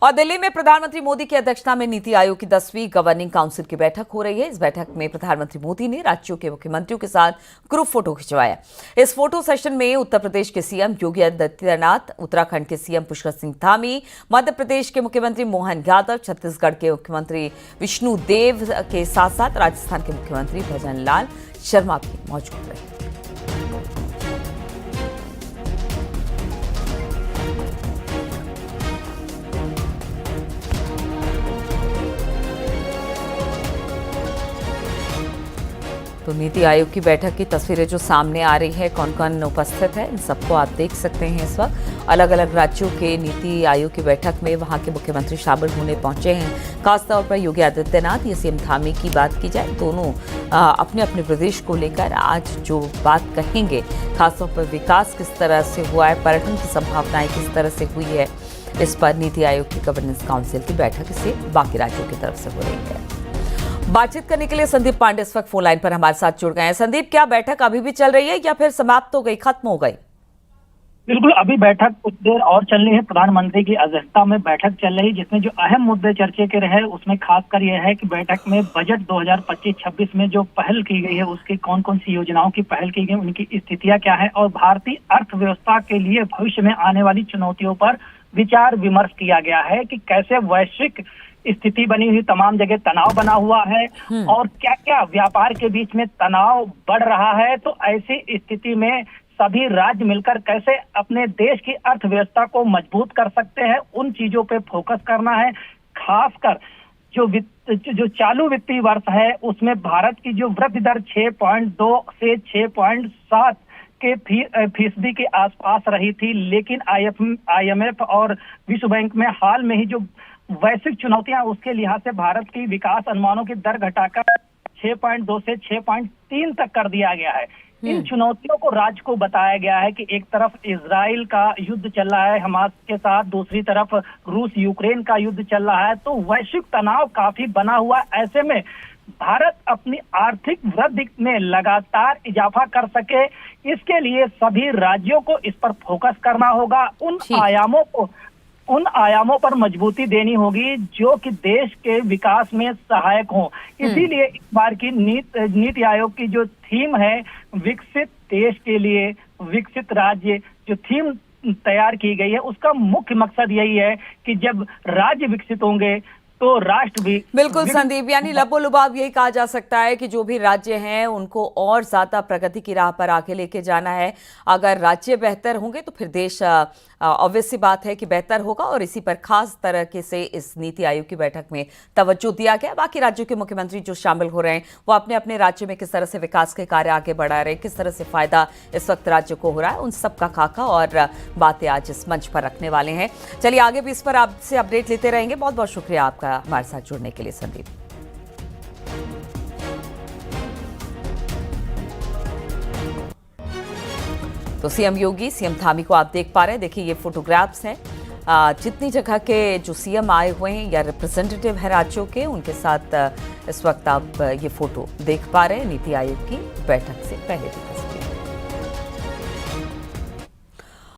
और दिल्ली में प्रधानमंत्री मोदी की अध्यक्षता में नीति आयोग की 10वीं गवर्निंग काउंसिल की बैठक हो रही है। इस बैठक में प्रधानमंत्री मोदी ने राज्यों के मुख्यमंत्रियों के साथ ग्रुप फोटो खिंचवाया। इस फोटो सेशन में उत्तर प्रदेश के सीएम योगी आदित्यनाथ, उत्तराखंड के सीएम पुष्कर सिंह धामी, मध्य प्रदेश के मुख्यमंत्री मोहन यादव, छत्तीसगढ़ के मुख्यमंत्री विष्णु देव के साथ साथ राजस्थान के मुख्यमंत्री भजन लाल शर्मा भी मौजूद रहे। तो नीति आयोग की बैठक की तस्वीरें जो सामने आ रही है, कौन कौन उपस्थित है, इन सबको आप देख सकते हैं। इस वक्त अलग अलग राज्यों के नीति आयोग की बैठक में वहां के मुख्यमंत्री शामिल होने पहुंचे हैं। खासतौर पर योगी आदित्यनाथ या सीएम धामी की बात की जाए, दोनों अपने अपने प्रदेश को लेकर आज जो बात कहेंगे, खासतौर पर विकास किस तरह से हुआ है, पर्यटन की संभावनाएं किस तरह से हुई है, इस पर नीति आयोग की गवर्नेंस काउंसिल की बैठक से बाकी राज्यों की तरफ से हो रही है। बातचीत करने के लिए संदीप पांडे इस वक्त फोन लाइन पर हमारे साथ जुड़ गए हैं। संदीप, क्या बैठक अभी भी चल रही है या फिर समाप्त हो गई, खत्म हो गई? बिल्कुल, अभी बैठक कुछ देर और चलनी है। प्रधानमंत्री की अध्यक्षता में बैठक चल रही, जिसमें जो अहम मुद्दे चर्चे के रहे उसमें खासकर यह है कि बैठक में बजट 2025-26 में जो पहल की गई है, उसकी कौन कौन सी योजनाओं की पहल की गई, उनकी स्थितियां क्या है, और भारतीय अर्थव्यवस्था के लिए भविष्य में आने वाली चुनौतियों पर विचार विमर्श किया गया है कि कैसे वैश्विक स्थिति बनी हुई, तमाम जगह तनाव बना हुआ है और क्या क्या व्यापार के बीच में तनाव बढ़ रहा है। तो ऐसी स्थिति में सभी राज्य मिलकर कैसे अपने देश की अर्थव्यवस्था को मजबूत कर सकते हैं, उन चीजों पे फोकस करना है। खासकर जो चालू वित्तीय वर्ष है, उसमें भारत की जो वृद्धि दर 6.2 से 6.7 के फीसदी के आसपास रही थी, लेकिन IMF और विश्व बैंक में हाल में ही जो वैश्विक चुनौतियां, उसके लिहाज से भारत की विकास अनुमानों की दर घटाकर 6.2 से 6.3 तक कर दिया गया है। इन चुनौतियों को राज्य को बताया गया है कि एक तरफ इजराइल का युद्ध चल रहा है हमास के साथ, दूसरी तरफ रूस यूक्रेन का युद्ध चल रहा है, तो वैश्विक तनाव काफी बना हुआ। ऐसे में भारत अपनी आर्थिक वृद्धि में लगातार इजाफा कर सके, इसके लिए सभी राज्यों को इस पर फोकस करना होगा। उन आयामों पर मजबूती देनी होगी जो कि देश के विकास में सहायक हों। इसीलिए इस बार की नीति आयोग की जो थीम है, विकसित देश के लिए विकसित राज्य, जो थीम तैयार की गई है, उसका मुख्य मकसद यही है कि जब राज्य विकसित होंगे तो राष्ट्र भी। बिल्कुल संदीप, यानी लबोलुबाब यही कहा जा सकता है कि जो भी राज्य हैं उनको और ज्यादा प्रगति की राह पर आगे लेके जाना है। अगर राज्य बेहतर होंगे तो फिर देश ऑब्वियस सी बात है कि बेहतर होगा, और इसी पर खास तरीके से इस नीति आयोग की बैठक में तवज्जो दिया गया। बाकी राज्यों के मुख्यमंत्री जो शामिल हो रहे हैं वो अपने अपने राज्य में किस तरह से विकास के कार्य आगे बढ़ा रहे हैं, किस तरह से फायदा इस वक्त राज्य को हो रहा है, उन सब का खाका और बातें आज इस मंच पर रखने वाले हैं। चलिए आगे भी इस पर आपसे अपडेट लेते रहेंगे। बहुत बहुत शुक्रिया आपका हमारे साथ जुड़ने के लिए संदीप। तो सीएम योगी, सीएम धामी को आप देख पा रहे हैं। देखिए ये फोटोग्राफ्स हैं, जितनी जगह के जो सीएम आए हुए हैं या रिप्रेजेंटेटिव है राज्यों के, उनके साथ इस वक्त आप ये फोटो देख पा रहे हैं नीति आयोग की बैठक से पहले की तस्वीर।